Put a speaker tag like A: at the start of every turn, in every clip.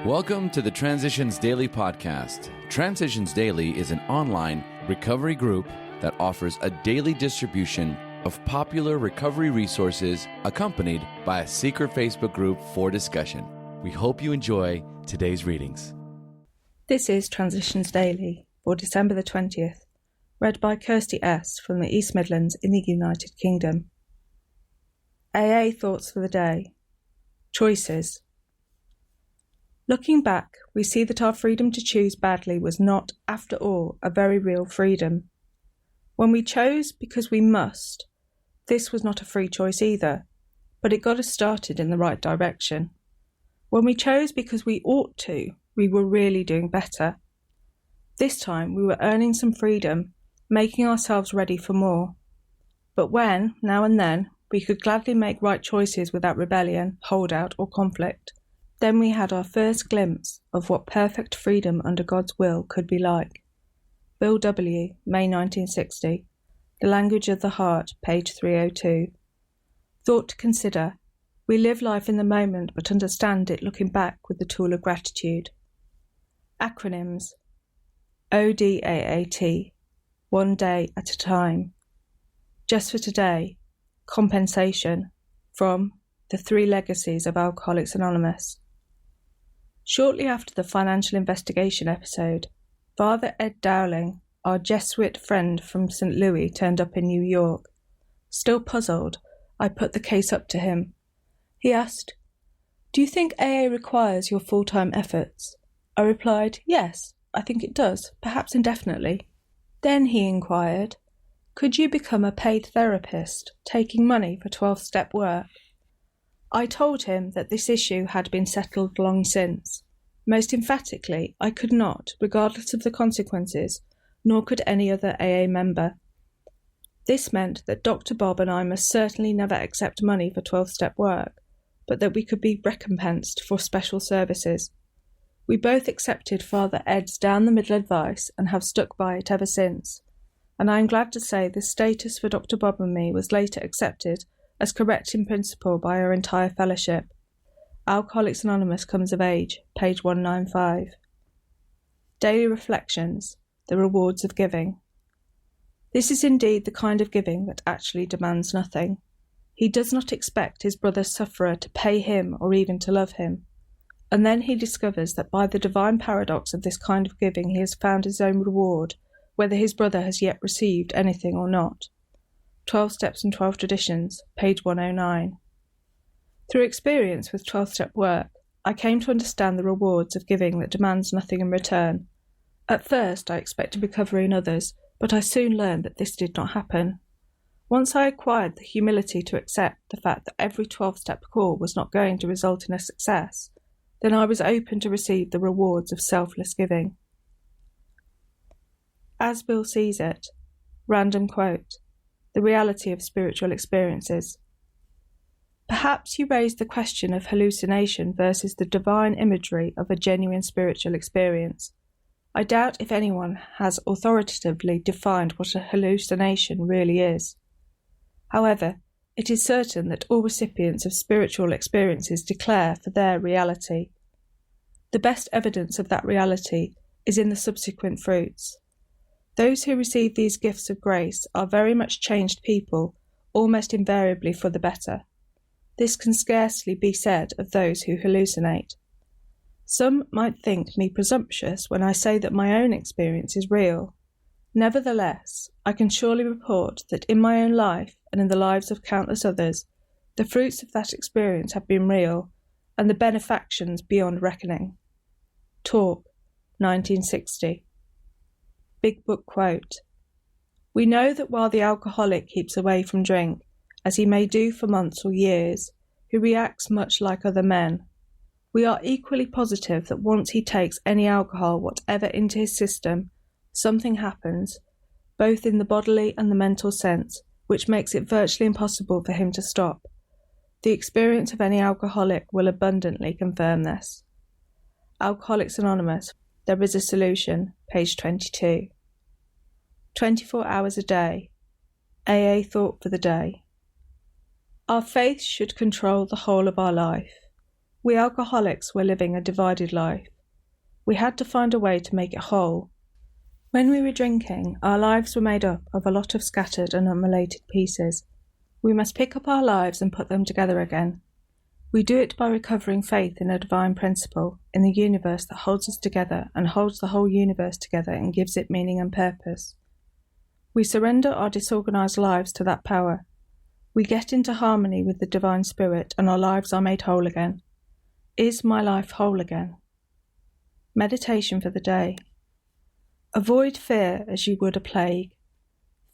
A: Welcome to the Transitions Daily podcast. Transitions Daily is an online recovery group that offers a daily distribution of popular recovery resources accompanied by a secret Facebook group for discussion. We hope you enjoy today's readings.
B: This is Transitions Daily for December the 20th, read by Kirsty S. from the East Midlands in the United Kingdom. AA Thoughts for the Day. Choices. Looking back, we see that our freedom to choose badly was not, after all, a very real freedom. When we chose because we must, this was not a free choice either, but it got us started in the right direction. When we chose because we ought to, we were really doing better. This time we were earning some freedom, making ourselves ready for more. But when, now and then, we could gladly make right choices without rebellion, holdout or conflict, then we had our first glimpse of what perfect freedom under God's will could be like. Bill W., May 1960. The Language of the Heart, page 302. Thought to consider. We live life in the moment but understand it looking back with the tool of gratitude. Acronyms. ODAAT. One day at a time. Just for today. Compensation. From The Three Legacies of Alcoholics Anonymous. Shortly after the financial investigation episode, Father Ed Dowling, our Jesuit friend from St. Louis, turned up in New York. Still puzzled, I put the case up to him. He asked, "Do you think AA requires your full-time efforts?" I replied, "Yes, I think it does, perhaps indefinitely." Then he inquired, "Could you become a paid therapist, taking money for 12-step work?" I told him that this issue had been settled long since. Most emphatically, I could not, regardless of the consequences, nor could any other AA member. This meant that Dr. Bob and I must certainly never accept money for 12-step work, but that we could be recompensed for special services. We both accepted Father Ed's down-the-middle advice and have stuck by it ever since, and I am glad to say the status for Dr. Bob and me was later accepted as correct in principle by our entire fellowship. Alcoholics Anonymous comes of age, page 195. Daily Reflections, the Rewards of Giving. This is indeed the kind of giving that actually demands nothing. He does not expect his brother sufferer to pay him or even to love him. And then he discovers that by the divine paradox of this kind of giving he has found his own reward, whether his brother has yet received anything or not. 12 Steps and 12 Traditions, page 109. Through experience with 12-step work, I came to understand the rewards of giving that demands nothing in return. At first, I expected recovery in others, but I soon learned that this did not happen. Once I acquired the humility to accept the fact that every 12-step call was not going to result in a success, then I was open to receive the rewards of selfless giving. As Bill sees it, random quote, the reality of spiritual experiences. Perhaps you raised the question of hallucination versus the divine imagery of a genuine spiritual experience. I doubt if anyone has authoritatively defined what a hallucination really is. However, it is certain that all recipients of spiritual experiences declare for their reality. The best evidence of that reality is in the subsequent fruits. Those who receive these gifts of grace are very much changed people, almost invariably for the better. This can scarcely be said of those who hallucinate. Some might think me presumptuous when I say that my own experience is real. Nevertheless, I can surely report that in my own life and in the lives of countless others, the fruits of that experience have been real, and the benefactions beyond reckoning. Talk, 1960. Big Book quote. We know that while the alcoholic keeps away from drink, as he may do for months or years, he reacts much like other men. We are equally positive that once he takes any alcohol whatever into his system, something happens, both in the bodily and the mental sense, which makes it virtually impossible for him to stop. The experience of any alcoholic will abundantly confirm this. Alcoholics Anonymous, There is a Solution, page 22. 24 hours a day. AA Thought for the Day. Our faith should control the whole of our life. We alcoholics were living a divided life. We had to find a way to make it whole. When we were drinking, our lives were made up of a lot of scattered and unrelated pieces. We must pick up our lives and put them together again. We do it by recovering faith in a divine principle, in the universe that holds us together and holds the whole universe together and gives it meaning and purpose. We surrender our disorganized lives to that power. We get into harmony with the divine spirit and our lives are made whole again. Is my life whole again? Meditation for the day. Avoid fear as you would a plague.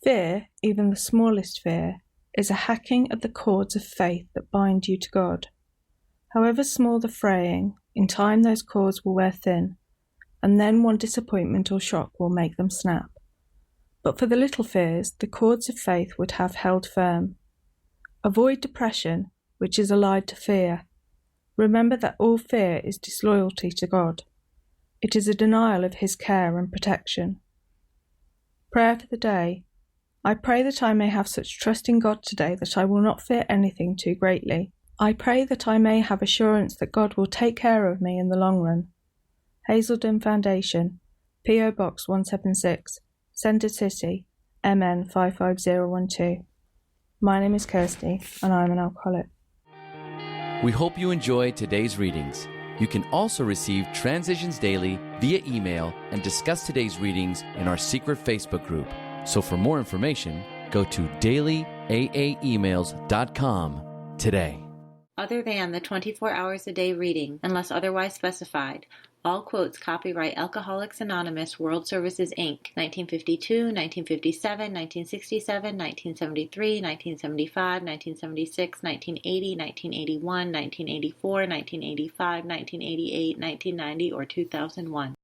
B: Fear, even the smallest fear, is a hacking at the cords of faith that bind you to God. However small the fraying, in time those cords will wear thin, and then one disappointment or shock will make them snap. But for the little fears, the cords of faith would have held firm. Avoid depression, which is allied to fear. Remember that all fear is disloyalty to God. It is a denial of His care and protection. Prayer for the day. I pray that I may have such trust in God today that I will not fear anything too greatly. I pray that I may have assurance that God will take care of me in the long run. Hazelden Foundation, P.O. Box 176, Centre City, MN 55012. My name is Kirsty, and I am an alcoholic.
A: We hope you enjoyed today's readings. You can also receive Transitions Daily via email and discuss today's readings in our secret Facebook group. So for more information, go to dailyaaemails.com today.
C: Other than the 24 hours a day reading, unless otherwise specified, all quotes copyright Alcoholics Anonymous World Services, Inc., 1952, 1957, 1967, 1973, 1975, 1976, 1980, 1981, 1984, 1985, 1988, 1990, or 2001.